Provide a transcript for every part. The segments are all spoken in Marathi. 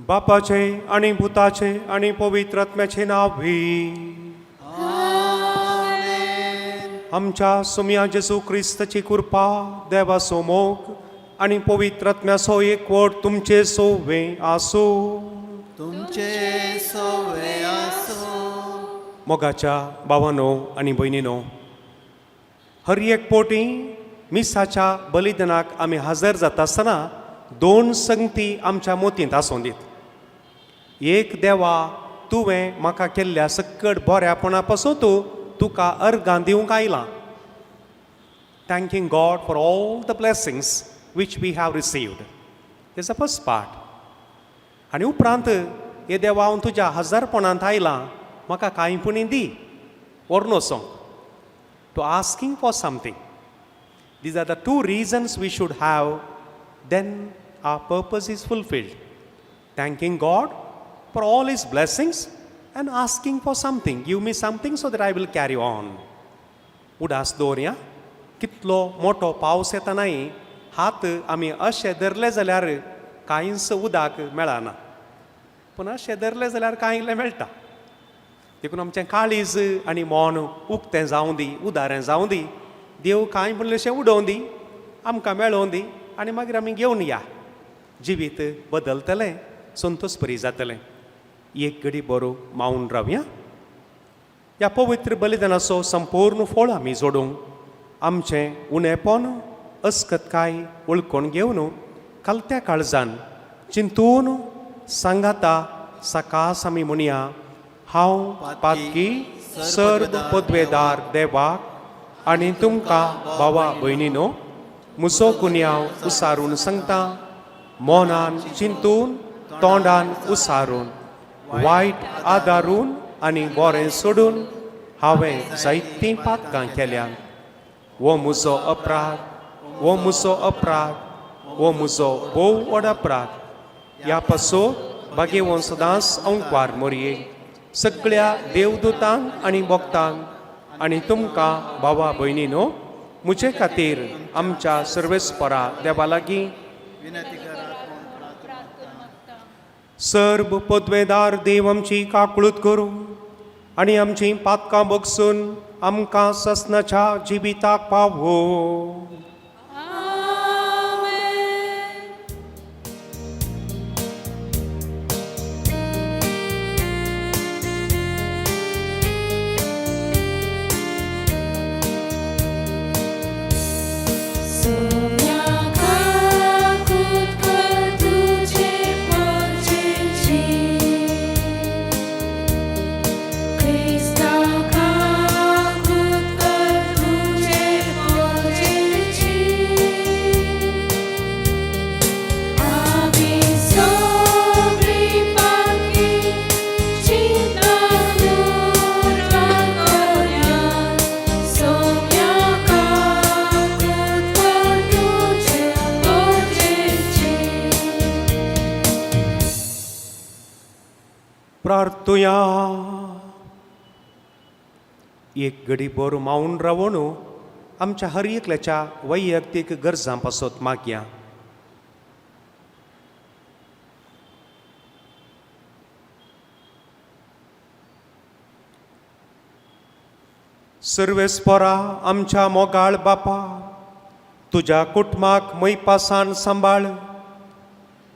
बापाचे आणि भुताचे आणि पवित्र आत्म्याचे नावी. आमच्या सुम्या जेजू क्रिस्ताची कृपा, देवाचो मोग आणि पवित्र आत्म्याचो एकवट तुमचे सोवे आसो. तुमचे सोवे आसो. मोगाच्या भावांनो आणि भयणींनो, हर एक पोटी मिसाच्या बलिदानाक आमी हजर जाता आसतना दोन संगती आमच्या मोतींत आसूं दीत. एक देवा, तुवें म्हाका केल्ल्या सकट बऱ्यापणा पासून तुका अर्गां दिवंक आयलां. Thanking God for all the blessings which we have received. Is the first part. आनी उपरांत हे देवा, हांव तुज्या हजारपणांत आयलां, म्हाका कांयपणी दी. Or no song to asking for something. These are the two reasons we should have, then our purpose is fulfilled. Thanking God for all His blessings and asking for something. Give me something so that I will carry on. उडास दवरया. कितलो मोठो पावस येतानाय हात आमी अशे धरले जाल्यार कांयच उदक मेळना, पूण अशे धरले जाल्यार कांय इल्लें मेळटा. देखून आमचें काळीज आनी मन उक्तें जावं दी, उदारें जावं दी. देव कांय म्हणलेशें उडोवन दी, आमकां मेळोवन दी, आनी मागीर आमी घेवन या. जिवीत बदलतलें, संतोषपरी जातलें. एक घडी बरो मावून रावया. ह्या पवित्र बलिदानाचो संपूर्ण फळ आमी जोडूंक आमचें उणेपण, अस्कतकाय वळखून घेवन कलत्या काळजान चिंतून सांगाता सकास आमी म्हणया, हांव पातकी सर्व पदवेदार देवाक आनी तुमकां भावा भयणीनो म्हजो गुन्यांव उसारून सांगता. मोनान चिंतून, तोंडान उसारून, वायट आदारून आनी बरें सोडून हांवें जायतीं पातकां केल्यात. वो म्हजो अपराध, वो म्हजो अपराध, वो म्हजो भोव व्हड अपराध. ह्या पासो भाग्येवंत सदांच अंकवार मोरये सगळ्या देवदूतांक आनी भक्तांक आनी तुमकां भावा भयणीनो म्हजे खातीर आमच्या सर्वेस्परा देवा लागीं सर्व पदवेदार देव आमची काकूळट करूं आनी आमची पातकां बगसून आमकां ससनाच्या जिविताक पावो. प्रार्थुया. एक घडी बरो मावून रावून आमच्या हर एकल्याच्या वैयक्तीक गरजां पासत मागया. सर्वेस्परा आमच्या मोगाळ बापा, तुज्या कुटुंबाक मैपासान सांबाळ.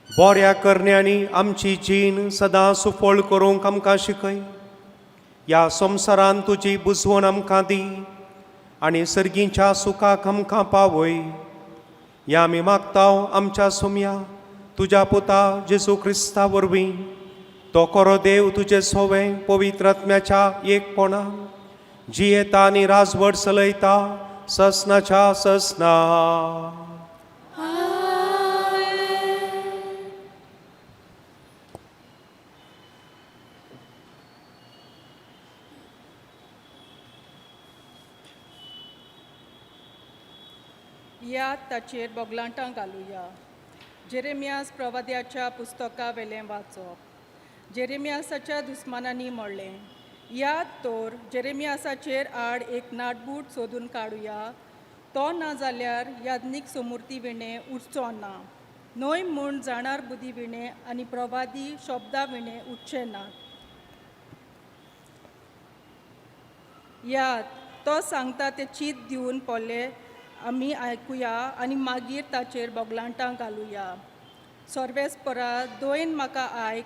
बऱ्या करण्यांनी आमची जीण सदां सुफळ करूंक आमकां शिकय. ह्या संवसारान तुजी बुजवण आमकां दी आनी सर्गीच्या सुखाक आमकां पावय. ह्या आमी मागतांव आमच्या सुम्या तुज्या पुता जेजू क्रिस्ता वरवीं. तो खरो देव तुजे सोवे पवित्र आत्म्याच्या एकपणान जियेता आनी राजवट चलयता ससनाच्या ससना. याद ताचेर बोगलांटां घालुया. जेरेमियास प्रवाद्याच्या पुस्तका वेलें वाचप. जेरेमियासाच्या दुस्मानांनी म्हणलें, याद तोर जेरेमियासाचेर आड एक नाटबूट सोदून काडुया. तो ना जाल्यार यादनीक समृती विणे उरचो ना. न्हय म्हूण जाणार बुदी विणे आनी प्रवादी शब्दा विणे उच्चे नात. याद तो सांगता ते चीत दिवन पोले आमी आयकुया आनी मागीर ताचेर बोगलांटां घालुया. सर्वेस्परा दोयन म्हाका आयक,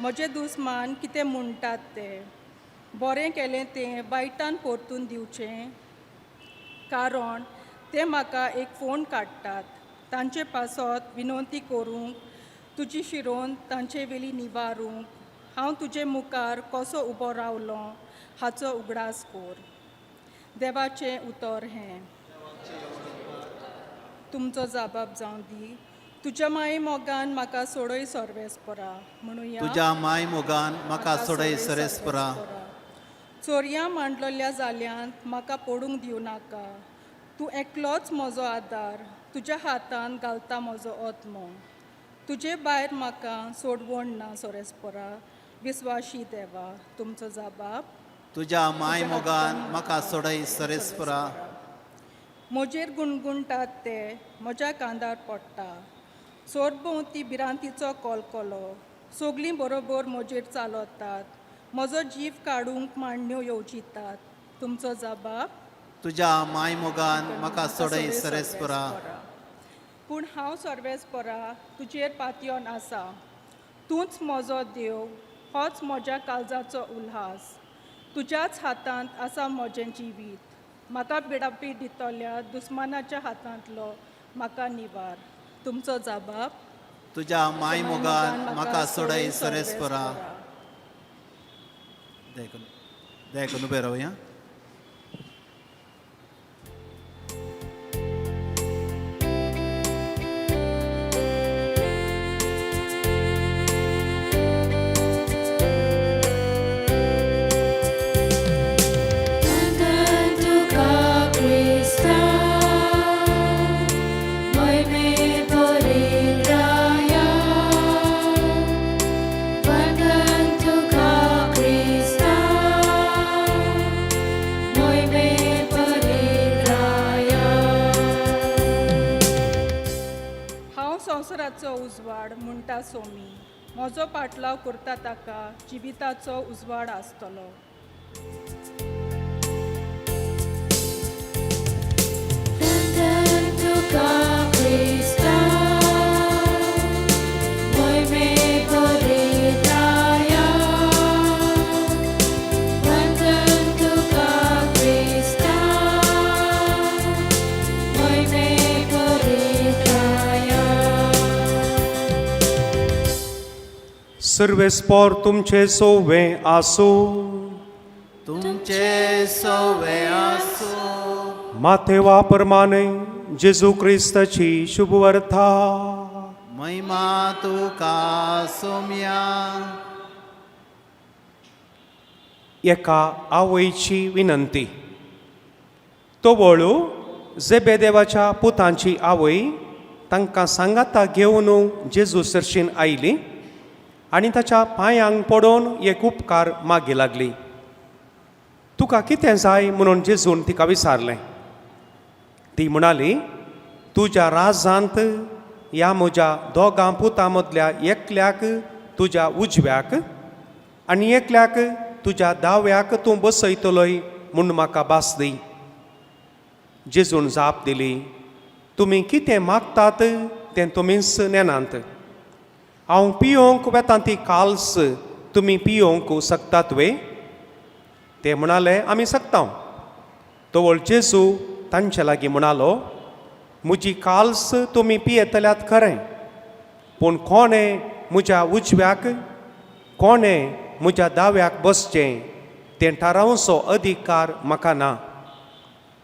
म्हजे दुस्मान कितें म्हणटात ते. बरें केलें तें वायटान परतून दिवचें, कारण ते म्हाका एक फोन काडटात. तांचे पासत विनंती करूंक, तुजी शिरोन तांचे वेली निवारूंक हांव तुजे मुखार कसो उबो रावलों हाचो उगडास कोर. देवाचें उतर हें. तुमचो जबाब जावं दी. तुज्या माये मोगान म्हाका सोडय सर्वेस्परा. म्हणुया तुज्या माय मोगान म्हाका सोडय सर्वेस्परा. चोरयां मांडलेल्या जाल्यांत म्हाका पडूंक दिवं नाका. तूं एकलोच म्हजो आदार, तुज्या हातान घालता म्हजो आत्मो. तुजे भायर म्हाका सोडवण ना सर्वेस्परा. विस्वाशी देवा. तुमचो जबाब. तुज्या माय मोगान म्हाका सोडय सर्वेस्परा. म्हजेर गुणगुणटात ते म्हज्या कांदार पडटा. सोरभोवती भिरांतीचो कोलकोलो. सगलीं बरोबर म्हजेर चालतात. म्हजो जीव काडूंक मांडण्यो येवजितात. तुमचो जबाब. तुज्या माय मोगान म्हाका सोडय सर्वेस्परा. पूण हांव सर्वेस्परा तुजेर पातयोन आसा. तूंच म्हजो देव, होच म्हज्या काळजाचो उल्हास. तुज्याच हातांत आसा म्हजें जिवीत. म्हाका बिडापी दितल्या दुस्मानाच्या हातांतलो म्हाका निवार. तुमचो जबाब. तुज्या माय मोगान म्हाका सोडय सर्वेस्परा. दयकून उबे रावया. संवसाराचो उजवाड म्हणटा सोमी. म्हजो पाटलाव करता ताका जिविताचो उजवाड आसतलो. सर्वेस्पोर तुमचे सोवे आसो. तुमचे सोवे आसो. माथेवा प्रमाणे जेजू क्रिस्ताची शुभवार्ता. महिमा तुका सोम्या. एका आवयची विनंती. तो वळू जेबेदेवाच्या पुतांची आवय तांकां सांगाता घेवन जेजू सर्शीन आयली आनी ताच्या पांयांक पडोवन एक उपकार मागी लागली. तुका कितें जाय म्हणून जेजून तिका विचारलें. ती म्हणाली, तुज्या राजांत ह्या म्हज्या दोगां पुतां मदल्या एकल्याक तुज्या उजव्याक आनी एकल्याक तुज्या दाव्याक तूं बसयतलोय म्हूण म्हाका भास दी. जेजून जाप दिली, तुमी कितें मागतात तें तुमीच नेनात. हांव पियोंक वेता ती काल्स तुमी पियोंक शकतात वे? ते म्हणाले, आमी शकता. तोवळ जेजू तांचे लागीं म्हणालो, म्हजी काल्स तुमी पियेतल्यात खरें, पूण कोणें म्हज्या उजव्याक कोणें म्हज्या दाव्याक बसचें तें थारावचो अधिकार म्हाका ना.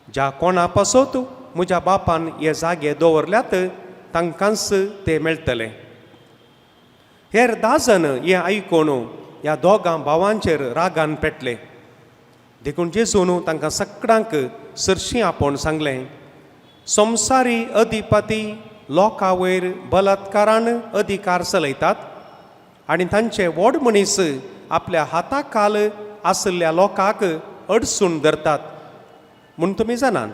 ज्या कोणा पासत म्हज्या बापान हे जागे दवरल्यात तांकांच ते मेळटले. हेर 10 जण हें आयकून ह्या दोगां भावांचेर रागान पेटले. देखून जेजून तांकां सगळ्यांक सरशी आपोवन सांगलें, संवसारी अधिपती लोकां वयर बलात्कारान अधिकार चलयतात आनी तांचे व्हड मनीस आपल्या हाताखाल आसल्या लोकांक अडसून धरतात म्हूण तुमी जाणात.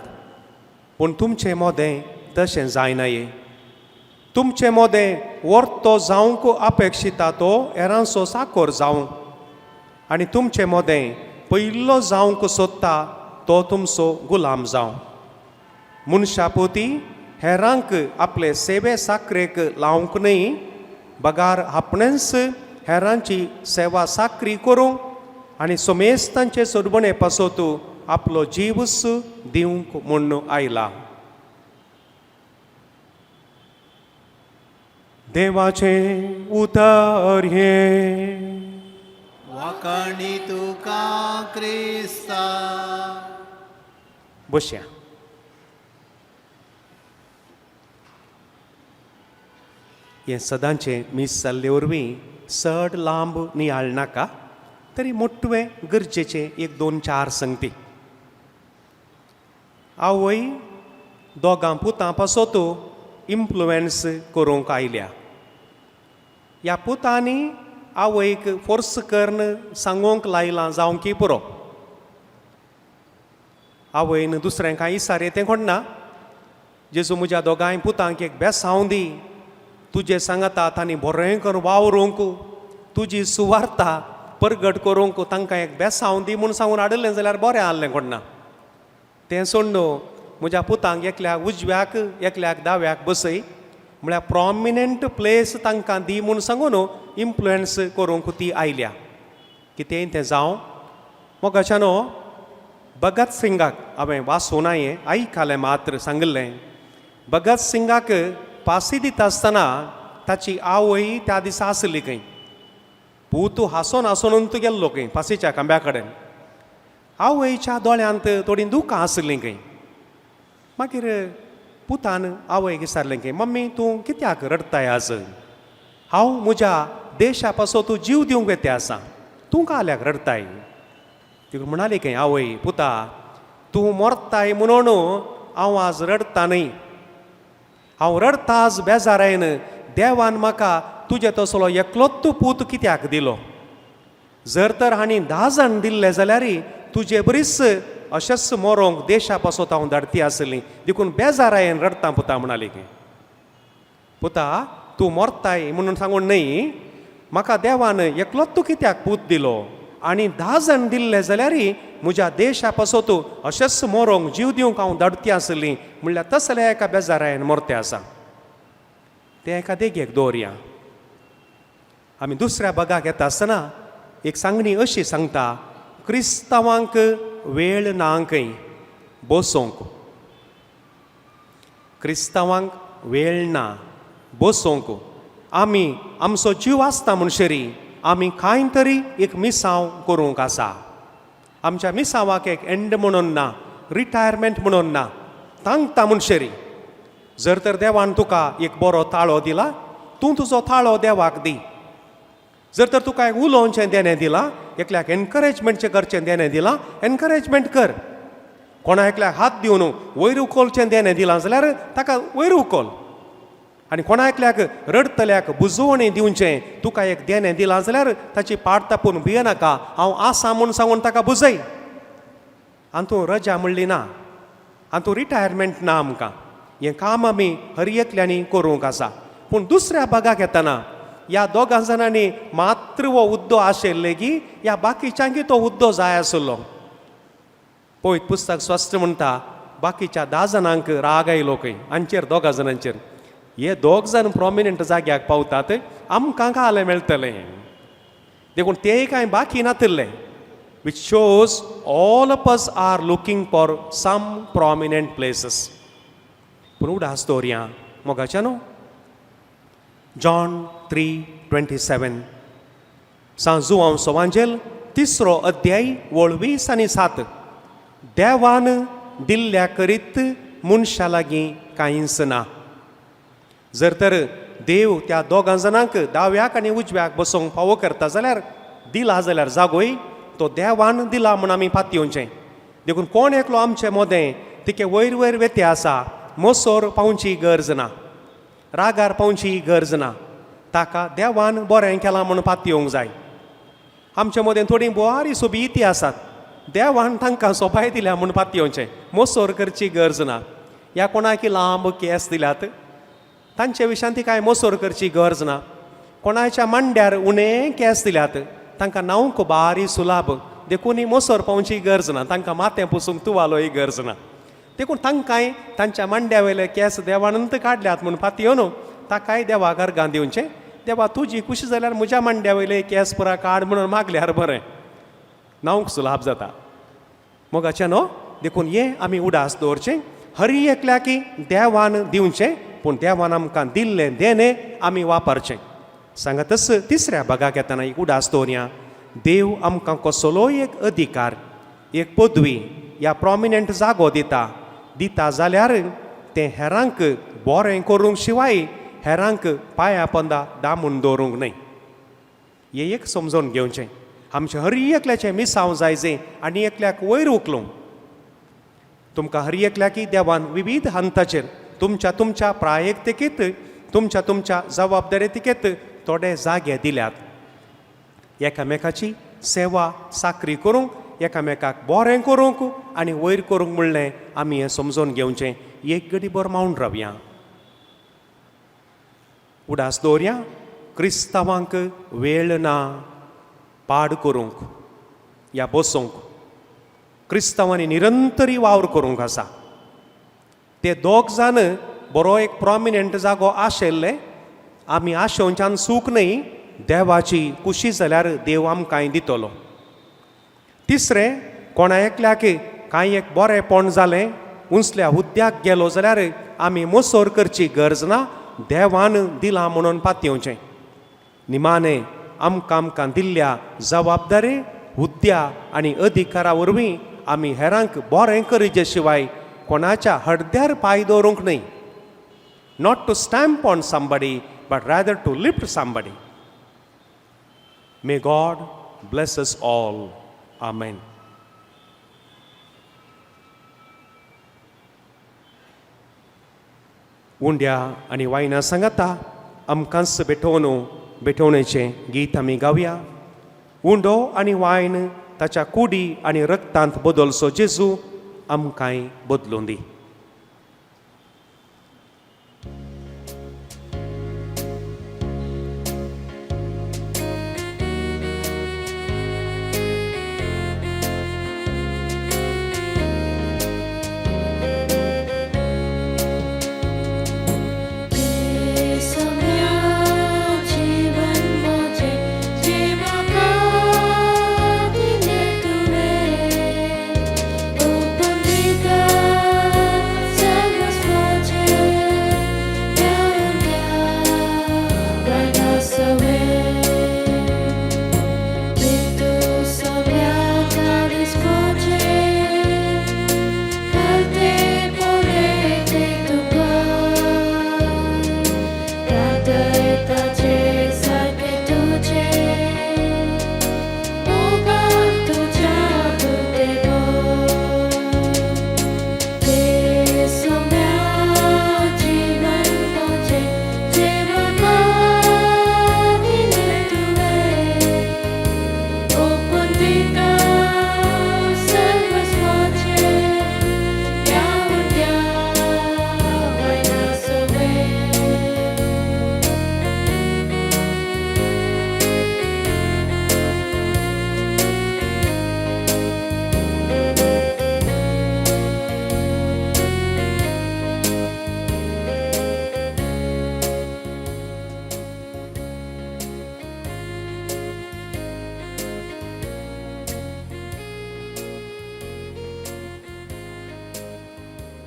पूण तुमचें मोदें तशें जायनाये. तुमचे मोदें वर्तो जावंक अपेक्षिता तो हेरांचो साकोर जावं आनी तुमचे मोदें पयलो जावंक सोदता तो तुमचो गुलाम जावं. मनशा पोती हेरांक आपले सेवे साकरेक लावंक न्ही, बगार आपणेच हेरांची सेवा साकरी करूं आनी सोमेस्तांचे सोडबणे पासोत आपलो जीवस दिवंक म्हूण आयला. देवाचे उतर हे वाकाणी तुका क्रिस्ता. बसया. हे सदांचे मीस जाल्ले वरवीं चड लांब नियाळ नाका, तरी मोठवे गरजेचे 1-2-4 संगती. आवय दोगां पुतां पासोत इन्फ्लुएन्स करूंक आयल्या. ह्या पुतांनी आवयक फोर्स करून सांगूंक लायलां जावं की पुरो. आवयन दुसऱ्यांक कांय इसारे तें कोणना. जेजू म्हज्या दोगांय पुतांक एक बेसांव दी, तुजे सांगाता तांणी बरें करून वावरूंक, तुजी सुवार्ता परगट करूंक तांकां एक बेसांव दी म्हूण सांगून हाडलें जाल्यार बरें आहलें कोणना. तें सोड न्हू, म्हज्या पुतांक एकल्याक उजव्याक एकल्याक दाव्याक बसय, म्हळ्यार प्रॉमिनंट प्लेस तांकां दी म्हूण सांगून इन्फ्लुएन्स करूंक ती आयल्या. कितेंय तें जावं. मोगाच्यानो भगत सिंगाक हांवें वाचूं नाये, आयकलें मात्र सांगलें. भगत सिंगाक फाशी दिता आसतना ताची आवय त्या दिसा आसली खंय. पूत हांसोन हांसोनूच गेल्लो खंय फाशीच्या खांब्या कडेन. आवयच्या दोळ्यांत थोडीं दुखां आसलीं खंय. मागीर पुतान आवयक विचारलें की मम्मी तूं कित्याक रडताय आज. हांव म्हज्या देशा पासो तूं जीव दिवंक येते आसा, तूं काल्याक रडताय. ती म्हणाली खंय आवय पुता तूं मरताय म्हणून हांव आज रडता न्ही. हांव रडता आज बेजारायन देवान म्हाका तुजे तसलो एकलोच पूत कित्याक दिलो. जर तर हांणी 10 जाण दिल्ले जाल्यार तुजे बरीच अशेंच मरोंक देशा पासत हांव धाडटी आसली, देखून बेजारायन रडता पुता म्हणाली की. पुता तूं मरताय म्हणून सांगून न्ही, म्हाका देवान एकलोच तूं कित्याक पूत दिलो आनी 10 जाण दिल्ले जाल्यार म्हज्या देशा पासत अशेंच मरोंक जीव दिवंक हांव धाडटी आसली म्हणल्यार तसले एका बेजारायन मरते आसा. ते एका देगेक दवरया. आमी दुसऱ्या भागाक येता आसतना एक सांगणी अशी सांगता, क्रिस्तांवांक वेळ ना खंय बसोंक. क्रिस्तांवांक वेळ ना बसोंक. आमी आमचो जीव आसता म्हणशेरी आमी कांय तरी एक मिसांव करूंक आसा. आमच्या मिसांवाक एक एंड म्हणून ना, रिटायरमेंट म्हणून ना, तांकता म्हणशेरी. जर तर देवान तुका एक बरो ताळो दिला, तूं तुजो ताळो देवाक दी. जर तर तुका एक उलोवचें देणें दिलां, एकल्याक एनकरेजमेंटचें करचें देणें दिलां, एनकरेजमेंट कर. कोणा एकल्याक हात दिवन वयर उखोलचें देणें दिलां जाल्यार ताका वयर उखोल. आनी कोणा एकल्याक रडतल्याक बुजोवणी दिवचें तुका एक देणें दिलां जाल्यार ताची पाट तापून भियेनाका, हांव आसां म्हूण सांगून ताका बुजय. आनी तूं रजा म्हणली ना, आनी तूं रिटायरमेंट ना आमकां. हें काम आमी हर एकल्यांनी करूंक आसा. पूण दुसऱ्या भागाक येतना ह्या दोगां जाणांनी मात्र हो हुद्दो आशिल्ले की ह्या बाकीच्यांकी तो हुद्दो जाय आसलो. पळयत पुस्तक स्पश्ट म्हणटा बाकीच्या 10 जाणांक राग आयलो खंय, हांचेर 2 जाणांचेर. हे 2 जाण प्रॉमिनंट जाग्याक पावतात, आमकां काले मेळटलें. देखून तेय कांय बाकी नातले. which shows all of us are looking for some prominent places. पूण उडास दवरया मोगाच्या न्हू. जॉन 3:27 सांजुवांव सवांजेल 3रो अध्याय वळ 20 आनी 7. देवान दिल्ल्या करीत मनशा लागीं कांयच ना. जर तर देव त्या 2 जाणांक दाव्याक आनी उजव्याक बसोवंक फावो करता जाल्यार दिला जाल्यार जागोय तो देवान दिला म्हूण आमी पातयेवचें. देखून कोण एकलो आमचें मोदें तिके वयर वयर वेते आसा, मोसोर पावची गरज ना, रागार पावची गरज ना. ताका देवान बरें केलां म्हूण पातयेवंक जाय. आमचे मदें थोडीं बोवारी सोबी इती आसात, देवान तांकां सोबाय दिल्या म्हूण पातयेवचें, मोसोर करची गरज ना. ह्या कोणाकी लांब केस दिल्यात, तांचे विशयान ती कांय मोसोर करची गरज ना. कोणाच्या मांड्यार उणे केंस दिल्यात तांकां न्हावंक बारी सुलाभ, देखून मोसोर पावची गरज ना. तांकां माथें पुसूंक तुवालोय गरज ना. देखून तांकांय तांच्या मांड्या वयले केंस देवानंत काडल्यात म्हूण फाती न्हू, ताकाय देवा घरगां दिवचें. देवा तुजी खुशी जाल्यार म्हज्या मांड्या वयले केंस पुरा काड म्हणून मागल्यार बरें, न्हावंक सुलाभ जाता. मोगाचें न्हू. देखून हें आमी उडास दवरचें. हरी एकल्याकी देवान दिवचें, पूण देवान आमकां दिल्लें देणें आमी वापरचें. सांगातच तिसऱ्या भागाक येतना एक उडास दवरया. देव आमकां कसलोय एक अधिकार, एक पदवी या प्रॉमिनंट जागो दिता जाल्यार तें हेरांक बरें करूंक शिवाय हेरांक पांया पोंदा दामून दवरूंक न्हय. हें एक समजून घेवचें. आमचें हरी एकल्याचें मिसांव जायजें आनी एकल्याक वयर उखलूंक. तुमकां हरी एकल्याकी देवान विविध हंताचेर तुमच्या प्रायेक्तेकीत तुमच्या जबाबदारेतीकेत थोडे जागे दिल्यात. एकामेकाची सेवा साकरी करूंक, एकामेकाक बरें करूंक आनी वयर करूंक म्हणलें आमी हें समजून घेवचें. एक घडीभर मावून रावया, उडास दवरया. क्रिस्तांवांक वेळ ना पाड करूंक या बसूंक. क्रिस्तांवांनी निरंतरी वावर करूंक आसा. ते दोग जाण बरो एक प्रॉमिनंट जागो आशिल्ले. आमी आशेवच्यान सूख न्हय, देवाची कुशी जाल्यार देव आमकांय दितलो. तिसरें, कोणा एकल्याक कांय एक बरेंपण जालें, उंचल्या हुद्द्याक गेलो जाल्यार आमी मोसोर करची गरज ना, देवान दिलां म्हणून पातयेवचें. निमाणें आमकां दिल्ल्या जबाबदारी, हुद्द्या आनी अधिकारा वरवीं आमी हेरांक बरें करचे शिवाय कोणाच्या हड्ड्यार पांय दवरूंक न्हय. Not to stamp on somebody, but rather to lift somebody. May God bless us all. Amen. उंड्या आनी वायना सांगाता आमकांच बेठोवणेचें गीत आमी गावया. उंडो आनी वायन ताच्या कुडी आनी रक्तांत बदलसो जेजू आमकांय बदलून दी.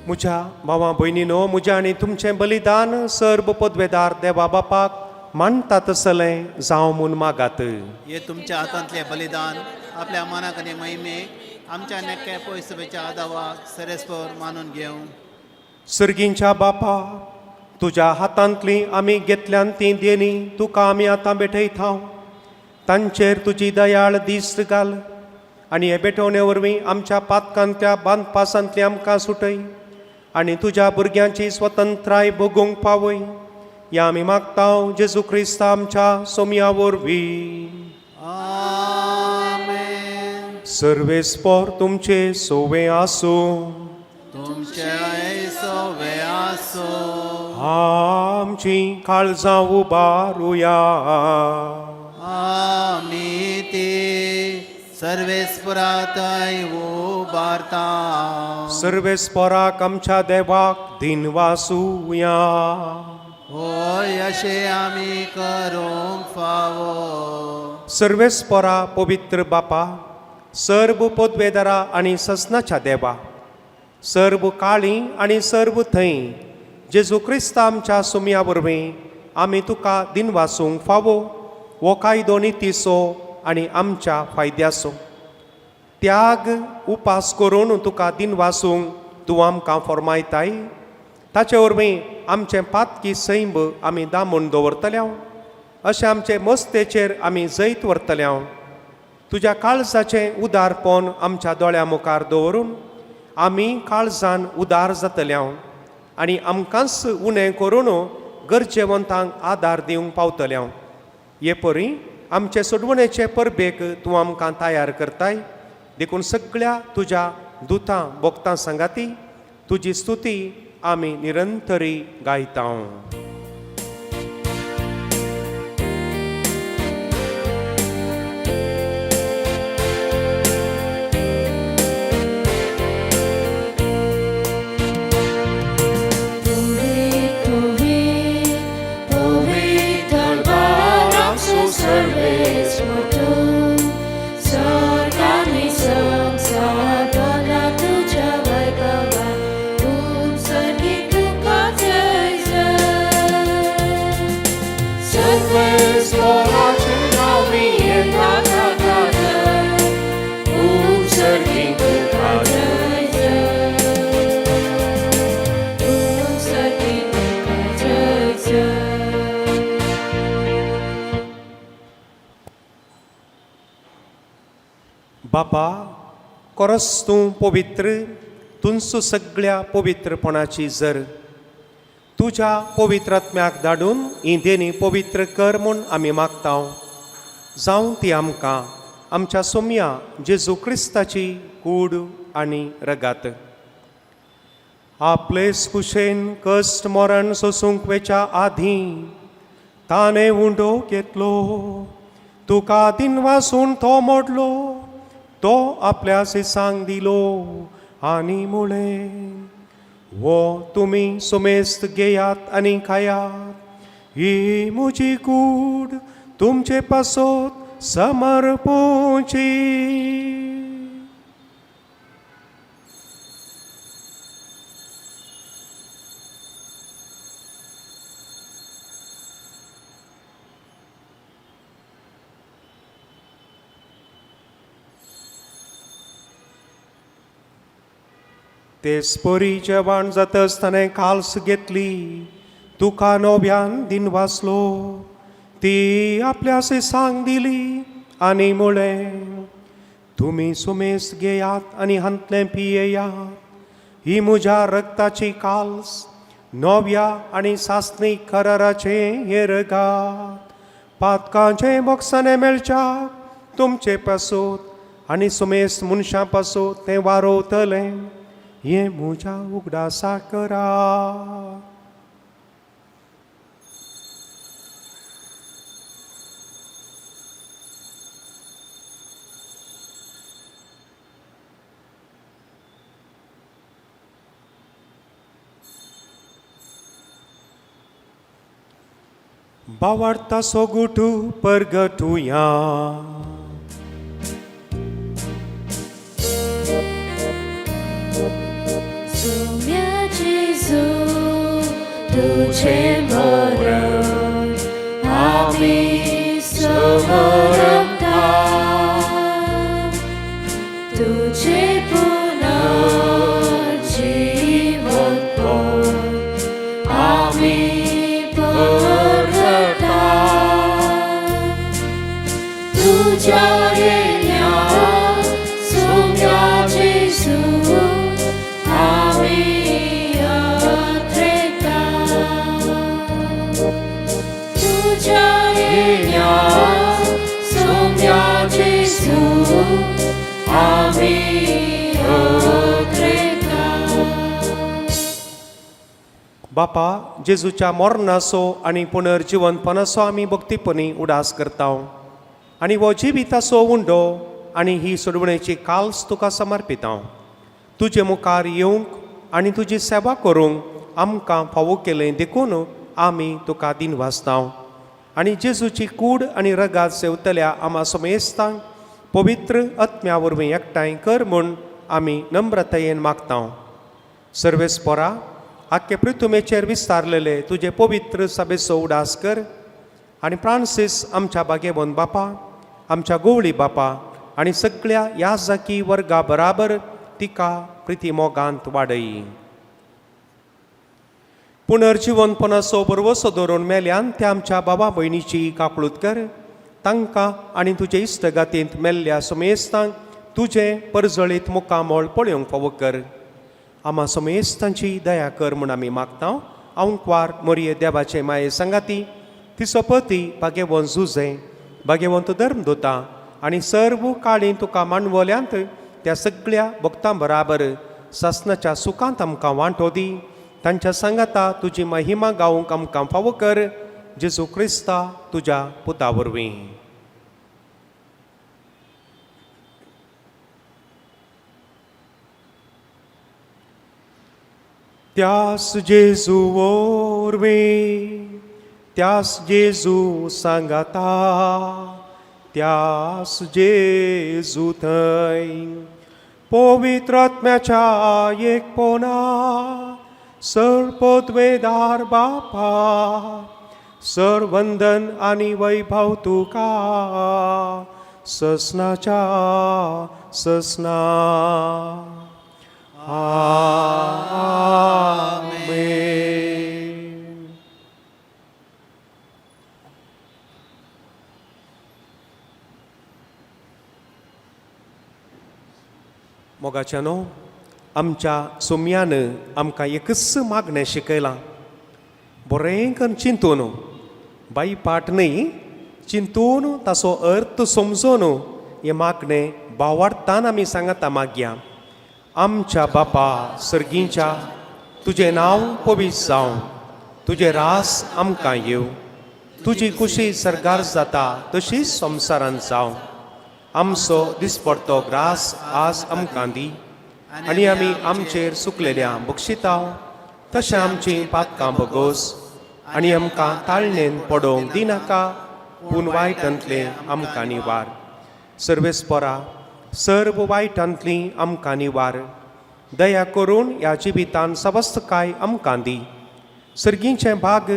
म्हज्या भावां भयणीनो, म्हजें आनी तुमचें बलिदान सर्व पदवेदार देवा बापाक मानता तसलें जावं म्हूण मागात. हे तुमच्या हातांतलें बलिदान आपल्या मनाक आनी महिमेक आमच्या नेक्या पयसुबेच्या आदावाक सरेस्पर मानून घेवं. सर्गींच्या बापा, तुज्या हातांतलीं आमी घेतल्यान तीं देणी तुका आमी आतां भेटयता. तांचेर तुजी दयाळ दिश्ट घाल आनी हे भेटोवणे वरवीं आमच्या पातकांतल्या बांदपासांतली आमकां सुटय आनी तुज्या भुरग्यांची स्वतंत्राय भोगूंक पावय. या आमी मागता जेजू क्रिस्त आमच्या सोमया वरवीं. आमेन. सर्वेस्पर तुमचे सोवे आसूं. तुमचे सोवे आसूं. आमेन. आमची काळजां उबारुया. आमी ते सर्वेस्पराताय उबारता. सर्वेस्पराक आमच्या देवाक दिन वासुया. होय अशे आमी करूंक फावो. सर्वेस्परा पवित्र बापा, सर्व पदवेदारा आनी ससनाच्या देवा, सर्व काळी आनी सर्व थंय जेजू क्रिस्त आमच्या सुमया वरवीं आमी तुका दिन वासूंक फावो वो कायदो नितीसो आनी आमच्या फायद्याचो. त्याग उपास करून तुका दिन वासूंक तूं आमकां फरमायताय. ताचे वरवीं आमचें पातकी सैंब आमी दामून दवरतल्या. अशें आमचे मस्तेचेर आमी जैत व्हरतल्या. तुज्या काळजाचें उदारपण आमच्या दोळ्या मुखार दवरून आमी काळजान उदार जातल्या आनी आमकांच उणें करून गरजेवंतांक आदार दिवंक पावतल्या. हे परी आमचे सोडवणेचे परबेक तूं आमकां तयार करताय. देखून सगळ्या तुज्या दुतां भोगतां सांगाती तुजी स्तुती आमी निरंतरी गायता. बापा, कोरस तूं पवित्र, तुमचो सगळ्या पवित्रपणाची जर तुज्या पवित्रात्म्याक धाडून ही देणी पवित्र कर म्हूण आमी मागता. जावं ती आमकां आमच्या सोम्या जेजू क्रिस्ताची कूड आनी रगात. आपले कुशेन कश्ट मरण सोसूंक वेच्या आदीं ताणें उंडो घेतलो. तुका दिन वासून तो मोडलो. तो आपल्या सिसांक दिलो आनी मुळे वो तुमी सुमेस्त घेयात आनी खायात. ही म्हजी कूड तुमचे पासत समर्पोवची. तेच परी जेवण जातच ताणें काल्स घेतली. तुका नव्यान दिन वाचलो. ती आपल्या सिसांक दिली आनी म्हळें, तुमी सुमेस घेयात आनी हांतलें पियेयात. ही म्हज्या रक्ताची काल्स नव्या आनी सासणीक कराराचे हे रगात. पातकांचे मोगसाणे मेळच्याक तुमचे पासत आनी सुमेस मनशां पासत तें वारोवतलें. हे म्हज्या उगडासा करा. बावार्ता सोगुटू परगटुया. तुझे मरण आम्ही समरता. तुझे पुनर्जीवन आम्ही परगटा. तुझ्या येण्या सोम्या जेजू आम्ही बापा जेजूच्या मरणाचो आनी पुनर्जिवनपणाचो आमी भक्तीपणी उडास करता आनी हो जिविताचो उंडो आनी ही सोडवणेची काल्स तुका समर्पिता. तुजे मुखार येवंक आनी तुजी सेवा करूंक आमकां फावो केलें देखून आमी तुका दिनवासता आनी जेजूची कूड आनी रगात सेवतल्या आमा समेस्तांक पवित्र आत्म्या वरवीं एकठांय कर म्हूण आमी नम्रतायेन मागता. सर्वेस्परा आख्खे पृथ्वीचेर विस्तारलेले तुजे पवित्र सभेचो उडास कर आनी फ्रांसीस आमच्या बागेवन बापा, आमच्या गोवळी बापा आनी सगळ्या याजकी वर्गा बराबर तिका प्रिती मोगांत वाडय. पुनर्जिवनपणाचो बरवसो धरून मेल्यान त्या आमच्या बाबा भयणीची काकळूत कर. तांकां आनी तुजे इश्टगातींत मेल्ल्या समेस्तांक तुजे परजळीत मुखामोळ पळोवंक फावो कर. आमा समेस्तांची दया कर म्हूण आमी मागता. औंकवार मोरये देवाचे माये संगाती, तिचो पती भाग्यवंत जुजे, भाग्यवंत धर्मदूता आनी सर्व काळी तुका मांडवल्यांत त्या सगळ्या भक्तां बराबर ससनाच्या सुखांत आमकां वांटो दी. तांच्या सांगाता तुजी महिमा गावंक आमकां फावो कर. जेजू क्रिस्ता तुज्या पुता वरवीं. त्यास जेजू वरवीं, त्यास जेजू सांगाता, त्यास जेजू थंय पवित्र आत्म्याच्या एकपणा सर्वोद्वेदार बापा, सर्वंदन आनी वैभव तुका ससनाच्या ससना. आमेन. मोगाच्यानो, आमच्या सोम्यान आमकां एकच मागणें शिकयलां. बरें करून चिंतून, बाई पाट न्ही, चिंतून ताचो अर्थ समजून हें मागणें भावार्थान आमी सांगता मागया. आमच्या बापा सर्गीच्या, तुजें नांव पवित्र जावं, तुजें रास आमकां येव, तुजी कुशी सरगार जाता तशीच संवसारांत जावं. आमचो दिसपडटो ग्रास आज आमकां दी आनी आमी आमचेर सुकलेल्या बक्षिता तशें आमची पातकां भोगोस आनी आमकां ताळणेन पडोवंक दिनाका, पूण वायटांतले आमकां निवार. सर्वेस्परा सर्व वायटांतली आमकां निवार. दया करून ह्या जिवितान सवस्तकाय आमकां दी. सर्गीचें भाग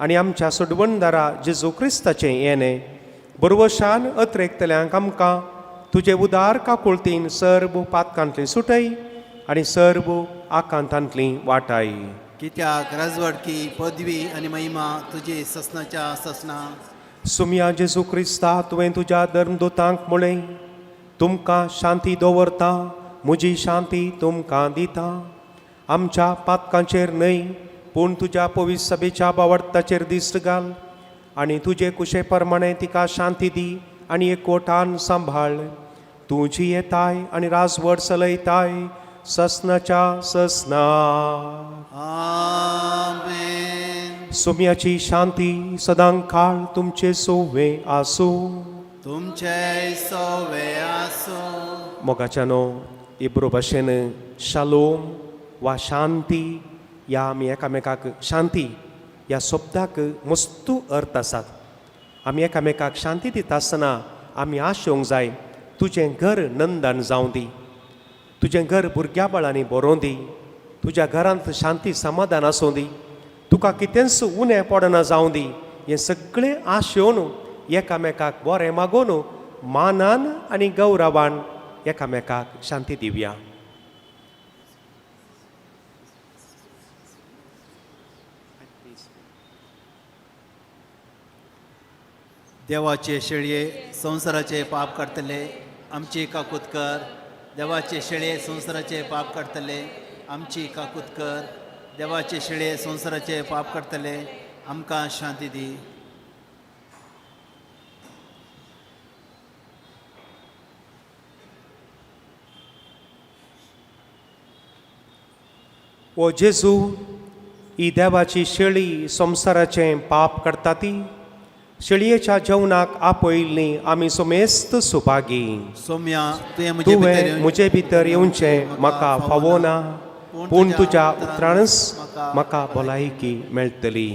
आनी आमच्या सोडवणदारा जेजू क्रिस्ताचें येणें बरवशान अत्रेकतल्यांक आमकां तुजे उदार काकुळतीन सर्व पातकांतली सुटय आनी सर्व आकांतांतली वाटाय. कित्याक राजवडकी पदवी आनी महिमा तुजी ससनाच्या ससना. सुम्या जेजू क्रिस्ता तुवें तुज्या धर्मदूतांक म्हळें, तुमकां शांती दवरता, म्हजी शांती तुमकां दिता. आमच्या पातकांचेर न्हय, पूण तुज्या पवित्र सभेच्या बावर्थाचेर दिश्ट घाल आनी तुजे कुशे प्रमाणे तिका शांती दी आनी एकवटान सांबाळ. तुजी येताय आनी राजवट चलयताय ससनाच्या ससना. आमेन. सुम्याची शांती सदां काळ तुमचे सोवे आसूं. तुमचे सोवे आसो. मोगाच्यानो, इब्रो भाशेन शालोम वा शांती ह्या आमी एकामेकाक शांती ह्या शब्दाक मस्तू अर्थ आसात. आमी एकामेकाक शांती दिता आसतना आमी आशेवंक जाय, तुजें घर नंदान जावं दी, तुजें घर भुरग्या बाळांनी बरों दी, तुज्या घरांत शांती समाधान आसूं दी, तुका कितेंच उणें पडना जावं दी. हें सगळें आशेवन एकामेकाक बरें मागोवन मानान आनी गौरवान एकामेकाक शांती दिवया. देवाचे शेळये संवसाराचे पाप काडटले आमची काकूत कर. देवाचे शेळये संवसाराचे पाप काडटले आमची काकूत कर. देवाचे शेळये संवसाराचे पाप काडटले आमकां शांती दी. ओ जेजू, ही देवाची शेळी संवसाराचें पाप करता ती शेळयेच्या जेवणाक आपयल्ली आमी सोमेस्त सुपागी सौम्या तुवें म्हजे भितर तुवें येवन म्हजे भितर येवचें म्हाका फावो ना पूण तुज्या उतरानच म्हाका भलायकी मेळटली.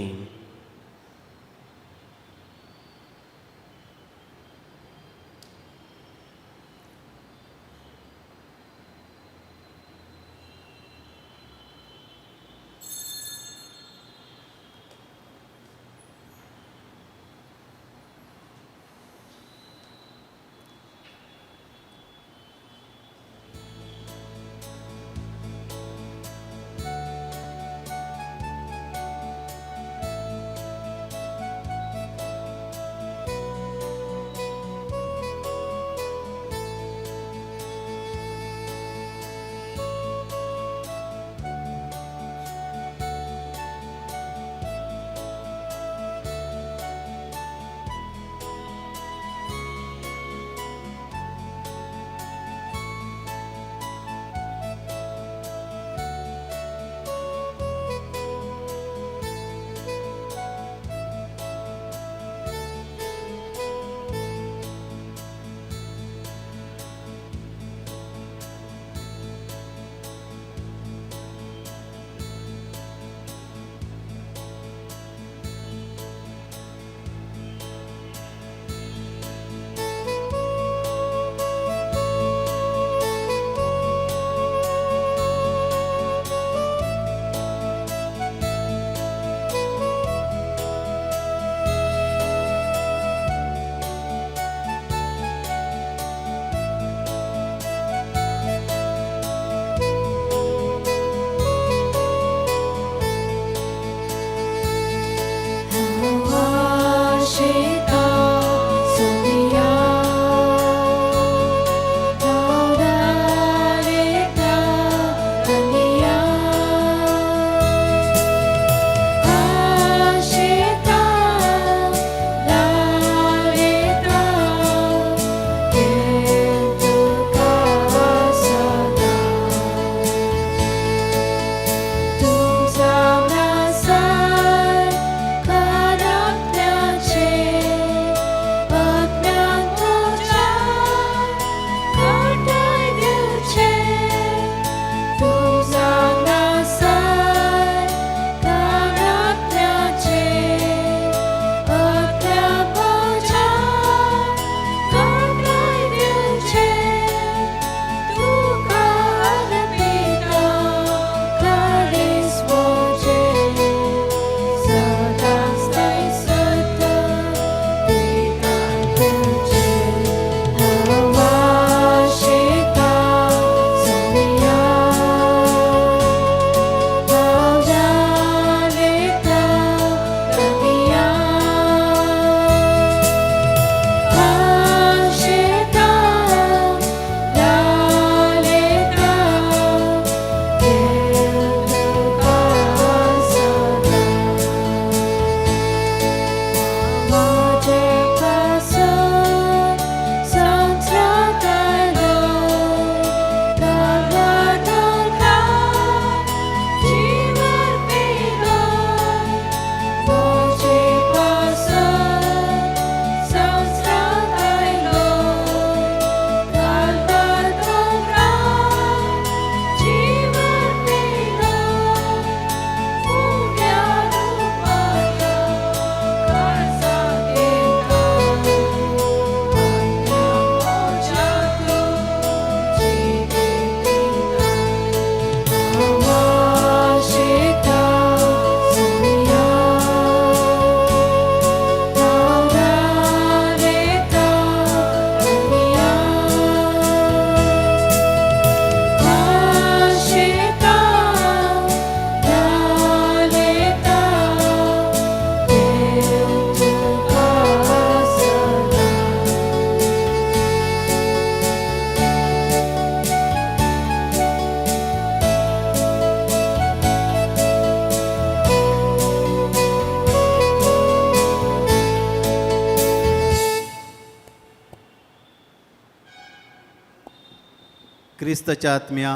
क्रिस्ताच्या आत्म्या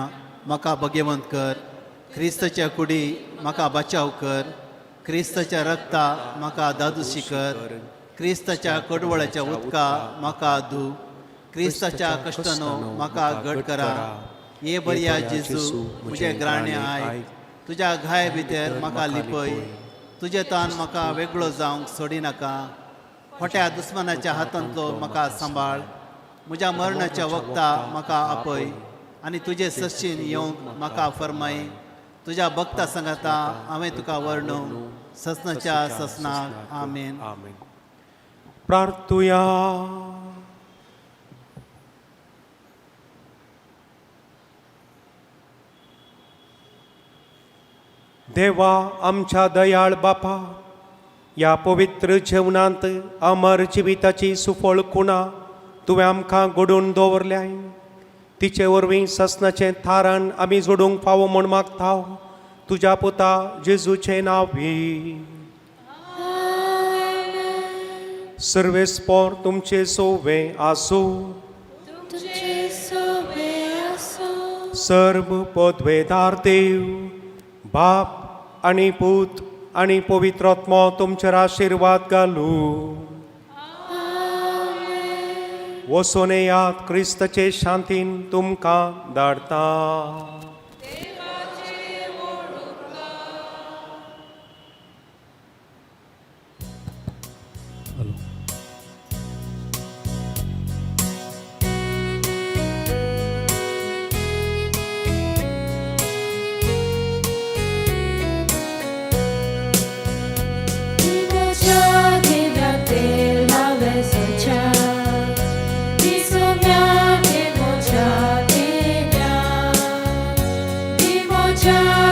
म्हाका भगवंत कर क्रिस्ताच्या कुडी म्हाका बचाव कर, क्रिस्ताच्या रक्ता म्हाका दादूशी कर, क्रिस्ताच्या कडवळाच्या उदका म्हाका धू, क्रिस्ताच्या कश्टानो म्हाका घट करा. ये बरया जेजू म्हजे ग्राणे आय, तुज्या घाय भितर म्हाका लिपय, तुजे तान म्हाका वेगळो जावंक सोडी नाका. खोट्या दुस्मनाच्या हातांतलो म्हाका सांबाळ, म्हज्या मरणाच्या वक्ता म्हाका आपय, आनी तुजे सश्चीन येवंक म्हाका फरमाय. तुज्या भक्ता सांगाता हांवें तुका वर्णव, ससनाच्या ससनाक आमेन. आमेन. प्रार्थुया. देवा आमच्या दयाळ बापा, या पवित्र जेवणांत अमर जिविताची सुफळ खुणा तुवें आमकां घडोवन दवरल्याय. तिचे वरवीं ससनाचें थारण आमी जोडूंक फावो म्हूण मागता, तुज्या पुता जेजूचें नांवी. सर्वेस्पोर तुमचे सोवे आसूं, तुझे सोबे असो, सर्व पदवेदार देव बाप आनी पूत आनी पवित्रात्मा तुमचेर आशिर्वाद घालूं. वचून येयात, क्रिस्ताचे शांतीन तुमकां धाडटा.Imoja deviate la vesocia, Imoja